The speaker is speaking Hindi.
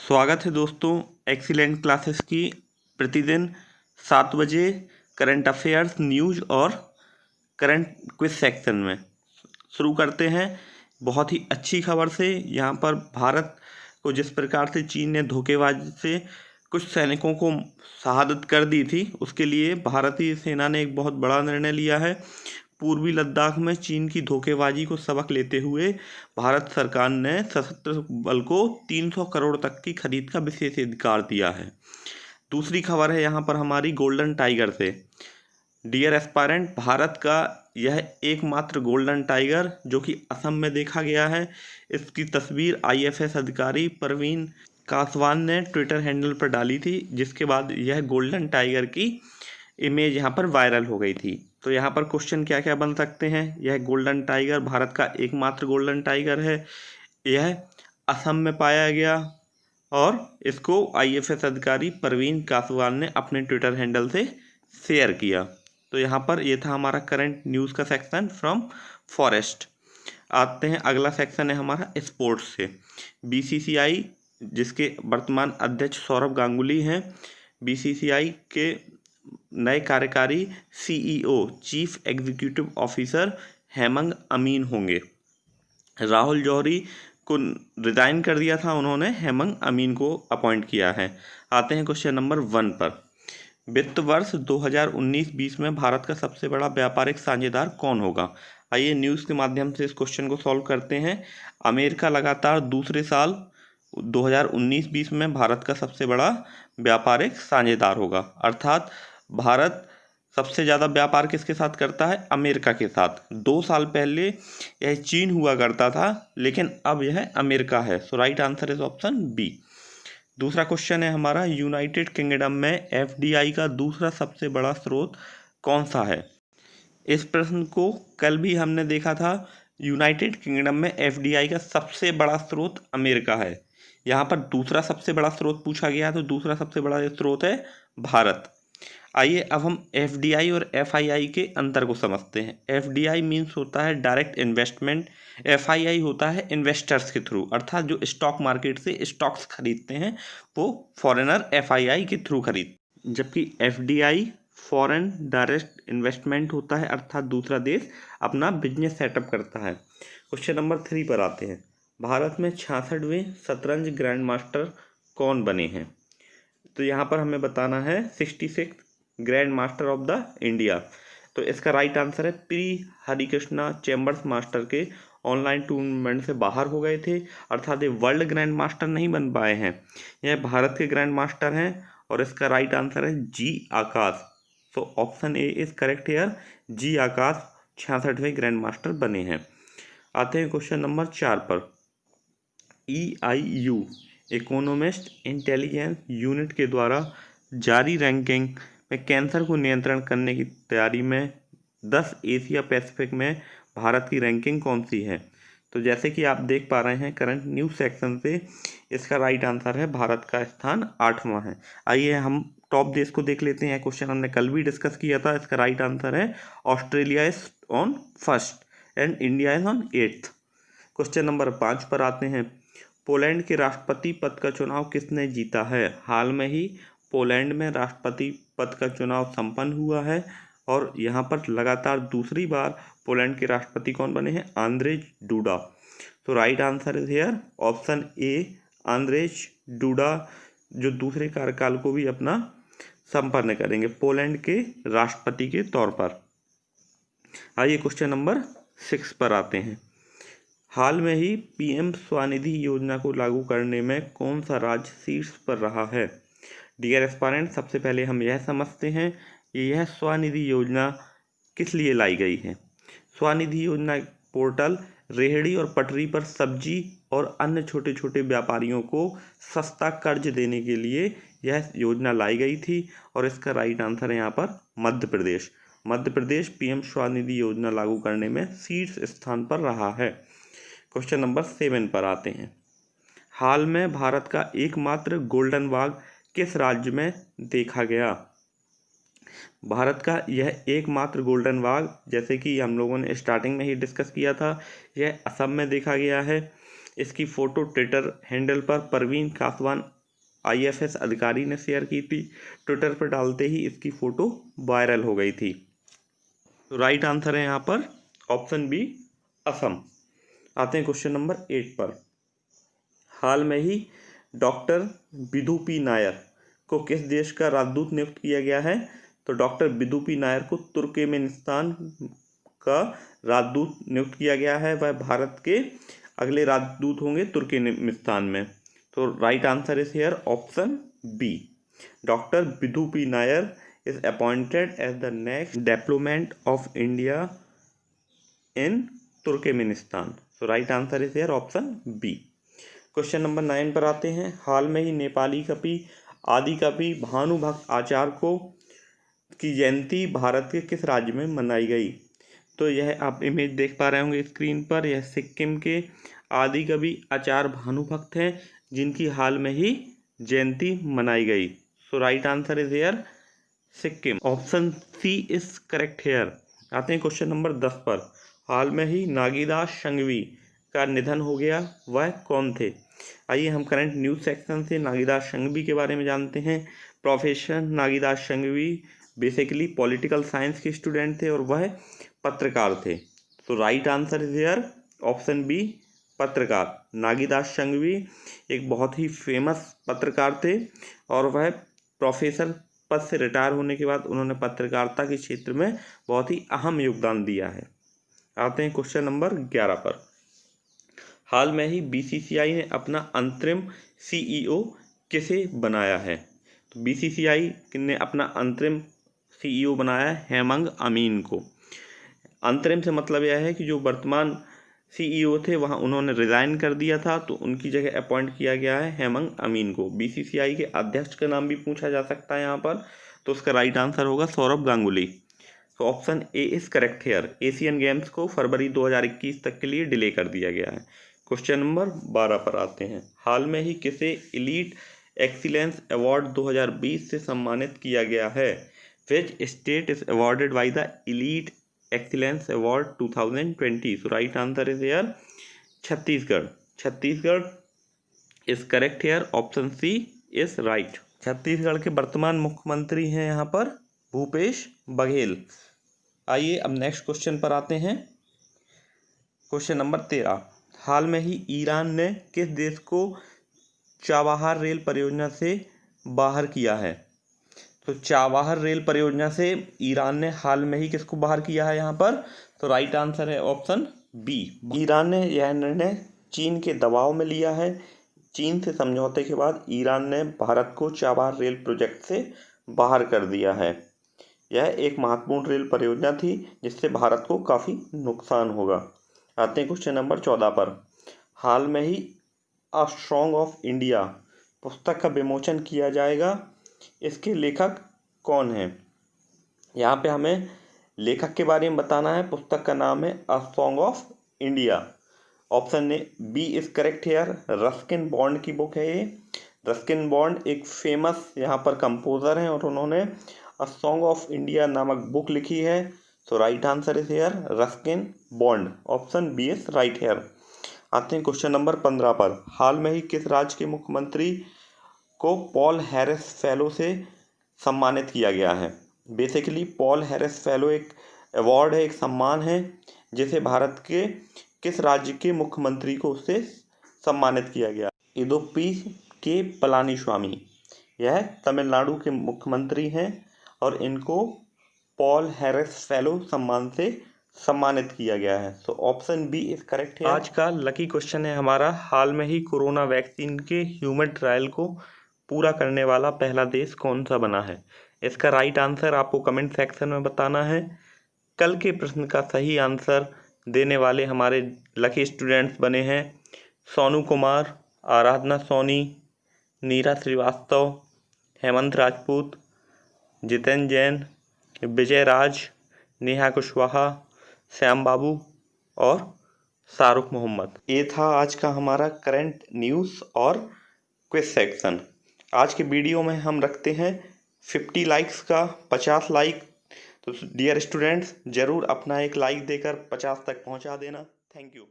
स्वागत है दोस्तों एक्सीलेंट क्लासेस की। प्रतिदिन 7 बजे करंट अफेयर्स, न्यूज़ और करंट क्विज सेक्शन में शुरू करते हैं बहुत ही अच्छी खबर से। यहाँ पर भारत को जिस प्रकार से चीन ने धोखेबाजी से कुछ सैनिकों को शहादत कर दी थी, उसके लिए भारतीय सेना ने एक बहुत बड़ा निर्णय लिया है। पूर्वी लद्दाख में चीन की धोखेबाजी को सबक लेते हुए भारत सरकार ने सशस्त्र बल को 300 करोड़ तक की खरीद का विशेषाधिकार दिया है। दूसरी खबर है यहाँ पर हमारी गोल्डन टाइगर से। डियर एस्पायरेंट, भारत का यह एकमात्र गोल्डन टाइगर जो कि असम में देखा गया है, इसकी तस्वीर IFS अधिकारी परवीन कासवान ने ट्विटर हैंडल पर डाली थी, जिसके बाद यह गोल्डन टाइगर की इमेज यहाँ पर वायरल हो गई थी। तो यहाँ पर क्वेश्चन क्या क्या बन सकते हैं। यह गोल्डन टाइगर भारत का एकमात्र गोल्डन टाइगर है, यह असम में पाया गया और इसको IFS अधिकारी परवीन कासवान ने अपने ट्विटर हैंडल से शेयर किया। तो यहाँ पर ये था हमारा करंट न्यूज़ का सेक्शन फ्रॉम फॉरेस्ट। आते हैं, अगला सेक्शन है हमारा स्पोर्ट्स से। BCCI जिसके वर्तमान अध्यक्ष सौरभ गांगुली हैं, BCCI के नए कार्यकारी CEO chief executive officer Hemang Amin होंगे। राहुल जौहरी को रिजाइन कर दिया था उन्होंने, हेमंग अमीन को अपॉइंट किया है। आते हैं क्वेश्चन नंबर 1 पर। वित्त वर्ष 2019-20 में भारत का सबसे बड़ा व्यापारिक साझेदार कौन होगा। आइए न्यूज़ के माध्यम से इस क्वेश्चन को सॉल्व करते हैं। अमेरिका लगातार दूसरे साल 2019-20 में भारत का सबसे बड़ा व्यापारिक साझेदार होगा, अर्थात भारत सबसे ज़्यादा व्यापार किसके साथ करता है, अमेरिका के साथ। 2 साल पहले यह चीन हुआ करता था, लेकिन अब यह अमेरिका है। So right answer is option B. दूसरा क्वेश्चन है हमारा, यूनाइटेड किंगडम में FDI का दूसरा सबसे बड़ा स्रोत कौन सा है। इस प्रश्न को कल भी हमने देखा था। यूनाइटेड किंगडम में FDI का सबसे बड़ा स्रोत अमेरिका है। यहाँ पर दूसरा सबसे बड़ा स्रोत पूछा गया, तो दूसरा सबसे बड़ा स्रोत है भारत। आइए अब हम FDI और FII के अंतर को समझते हैं। FDI मीन्स होता है डायरेक्ट इन्वेस्टमेंट, FII होता है इन्वेस्टर्स के थ्रू, अर्थात जो स्टॉक मार्केट से स्टॉक्स खरीदते हैं वो फॉरेनर FII के थ्रू खरीद, जबकि FDI फॉरेन डायरेक्ट इन्वेस्टमेंट होता है, अर्थात दूसरा देश अपना बिजनेस सेटअप करता है। क्वेश्चन नंबर 3 पर आते हैं। भारत में 66वें शतरंज ग्रैंड मास्टर कौन बने हैं। तो यहाँ पर हमें बताना है 66 grand master of the India. तो इसका राइट आंसर है पी हरिकृष्णा चैम्बर्स मास्टर के ऑनलाइन टूर्नामेंट से बाहर हो गए थे, अर्थात ये वर्ल्ड ग्रैंड मास्टर नहीं बन पाए हैं, यह भारत के ग्रैंड मास्टर हैं। और इसका राइट आंसर है G Akash. So option A is correct here, G Akash 66वें ग्रैंड मास्टर बने हैं। आते हैं क्वेश्चन नंबर 4 पर। EIU इकोनॉमिस्ट इंटेलिजेंस यूनिट के द्वारा जारी रैंकिंग में कैंसर को नियंत्रण करने की तैयारी में 10 एशिया पैसिफिक में भारत की रैंकिंग कौन सी है। तो जैसे कि आप देख पा रहे हैं करंट न्यूज़ सेक्शन से, इसका राइट आंसर है भारत का स्थान 8वां है। आइए हम टॉप देश को देख लेते हैं। क्वेश्चन हमने कल भी डिस्कस किया था। इसका राइट आंसर है Australia is on 1st and India is on 8th। Question number 5 पर आते हैं। पोलैंड के राष्ट्रपति पद का चुनाव किसने जीता है। हाल में ही पोलैंड में राष्ट्रपति पद का चुनाव संपन्न हुआ है और यहाँ पर लगातार दूसरी बार पोलैंड के राष्ट्रपति कौन बने हैं, आंद्रेज डूडा। तो right answer is here option A, Andrzej DUDA, जो दूसरे कार्यकाल को भी अपना संपन्न करेंगे पोलैंड के राष्ट्रपति के तौर पर। आइए क्वेश्चन नंबर 6 पर आते हैं। हाल में ही PM स्वनिधि योजना को लागू करने में कौन सा राज्य शीर्ष पर रहा है। डियर एस्पायरेंट, सबसे पहले हम यह समझते हैं कि यह स्वनिधि योजना किस लिए लाई गई है। स्वनिधि योजना पोर्टल रेहड़ी और पटरी पर सब्जी और अन्य छोटे छोटे व्यापारियों को सस्ता कर्ज देने के लिए यह योजना लाई गई थी और इसका राइट आंसर है यहाँ पर मध्य प्रदेश। मध्य प्रदेश PM स्वनिधि योजना लागू करने में शीर्ष स्थान पर रहा है। क्वेश्चन नंबर 7 पर आते हैं। हाल में भारत का एकमात्र गोल्डन बाघ किस राज्य में देखा गया। भारत का यह एकमात्र गोल्डन बाघ, जैसे कि हम लोगों ने स्टार्टिंग में ही डिस्कस किया था, यह असम में देखा गया है। इसकी फ़ोटो ट्विटर हैंडल पर परवीन कासवान IFS अधिकारी ने शेयर की थी। ट्विटर पर डालते ही इसकी फ़ोटो वायरल हो गई थी। तो राइट आंसर है यहाँ पर ऑप्शन बी, असम। आते हैं क्वेश्चन नंबर 8 पर। हाल में ही डॉक्टर बिदु पी नायर को किस देश का राजदूत नियुक्त किया गया है? तो डॉक्टर बिदु पी नायर को तुर्कमेनिस्तान का राजदूत नियुक्त किया गया है। वह भारत के अगले राजदूत होंगे तुर्कमेनिस्तान में। तो right answer is here option B. Doctor Bidu P Nair is appointed as the next diplomat of India in Turkmenistan. So right answer is here option B. Question number 9 पर आते हैं। हाल में ही नेपाली कवि आदि कवि भानुभक्त आचार्य की जयंती भारत के किस राज्य में मनाई गई? तो यह आप इमेज देख पा रहे होंगे स्क्रीन पर। यह सिक्किम के आदि कवि आचार्य भानुभक्त हैं, जिनकी हाल में ही जयंती मनाई गई। So right answer is here Sikkim. Option C is correct here. आते हैं क्वेश्चन नंबर 10 पर। हाल में ही नागीदास संघवी का निधन हो गया, वह कौन थे? आइए हम करंट न्यूज़ सेक्शन से नागीदास संघवी के बारे में जानते हैं। Profession Nagidas Sanghvi basically political science के स्टूडेंट थे और वह पत्रकार थे। तो right answer is here option B, पत्रकार। नागीदास संघवी एक बहुत ही फेमस पत्रकार थे और वह प्रोफेसर पद से रिटायर होने के बाद उन्होंने पत्रकारिता के क्षेत्र में बहुत ही अहम योगदान दिया है। आते हैं क्वेश्चन नंबर 11 पर। हाल में ही BCCI ने अपना अंतरिम CEO किसे बनाया है? तो BCCI ने अपना अंतरिम CEO बनाया है हेमंग अमीन को। अंतरिम से मतलब यह है कि जो वर्तमान CEO थे वहाँ उन्होंने रिज़ाइन कर दिया था, तो उनकी जगह अपॉइंट किया गया है हेमंग अमीन को। BCCI के अध्यक्ष का नाम भी पूछा जा सकता है यहाँ पर, तो उसका राइट आंसर होगा सौरभ गांगुली। तो option A is correct hair. Asian games को फरवरी 2021 तक के लिए डिले कर दिया गया है। क्वेश्चन नंबर 12 पर आते हैं। हाल में ही किसे इलीट एक्सीलेंस अवार्ड 2020 से सम्मानित किया गया है? Which state is awarded by the elite excellence award 2020? So right answer is here Chhattisgarh. Chhattisgarh is correct here. Option C is right. Chhattisgarh के वर्तमान मुख्यमंत्री हैं यहाँ पर भूपेश बघेल। आइए अब नेक्स्ट क्वेश्चन पर आते हैं। Question number 13। हाल में ही ईरान ने किस देश को चाबहार रेल परियोजना से बाहर किया है? तो चाबहार रेल परियोजना से ईरान ने हाल में ही किसको बाहर किया है यहाँ पर? तो राइट आंसर है ऑप्शन बी। ईरान ने यह निर्णय चीन के दबाव में लिया है। चीन से समझौते के बाद ईरान ने भारत को चाबहार रेल प्रोजेक्ट से बाहर कर दिया है। यह एक महत्वपूर्ण रेल परियोजना थी जिससे भारत को काफ़ी नुकसान होगा। आते हैं क्वेश्चन नंबर 14 पर। हाल में ही अ सॉन्ग ऑफ इंडिया पुस्तक का विमोचन किया जाएगा। इसके लेखक कौन हैं? यहाँ पे हमें लेखक के बारे में बताना है। पुस्तक का नाम है a song of India. Option A B is correct here. Ruskin Bond की बुक है ये। रस्किन बॉन्ड एक फेमस यहाँ पर कंपोजर हैं और उन्होंने अ सॉन्ग ऑफ इंडिया नामक बुक लिखी है। So right answer is here Ruskin Bond. Option B is right here. आते हैं क्वेश्चन नंबर 15 पर। हाल में ही किस राज्य के मुख्यमंत्री को पॉल हैरिस फेलो से सम्मानित किया गया है? बेसिकली पॉल हैरिस फेलो एक अवार्ड है, एक सम्मान है जिसे भारत के किस राज्य के मुख्यमंत्री को उससे सम्मानित किया गया? इदुप्पी के पलानीस्वामी। यह तमिलनाडु के मुख्यमंत्री हैं और इनको पॉल हैरिस फेलो सम्मान से सम्मानित किया गया है। So option B is correct है। आज का लकी क्वेश्चन है हमारा। हाल में ही कोरोना वैक्सीन के ह्यूमन ट्रायल को पूरा करने वाला पहला देश कौन सा बना है? इसका राइट आंसर आपको कमेंट सेक्शन में बताना है। कल के प्रश्न का सही आंसर देने वाले हमारे लकी स्टूडेंट्स बने हैं सोनू कुमार, आराधना सोनी, नीरा श्रीवास्तव, हेमंत राजपूत, जितेंद्र जैन, विजय राज, नेहा कुशवाहा, श्याम बाबू और शाहरुख मोहम्मद। ये था आज का हमारा करंट न्यूज़ और क्विज सेक्शन। आज के वीडियो में हम रखते हैं 50 लाइक्स का 50 लाइक। तो डियर स्टूडेंट्स ज़रूर अपना एक लाइक देकर 50 तक पहुंचा देना। Thank you.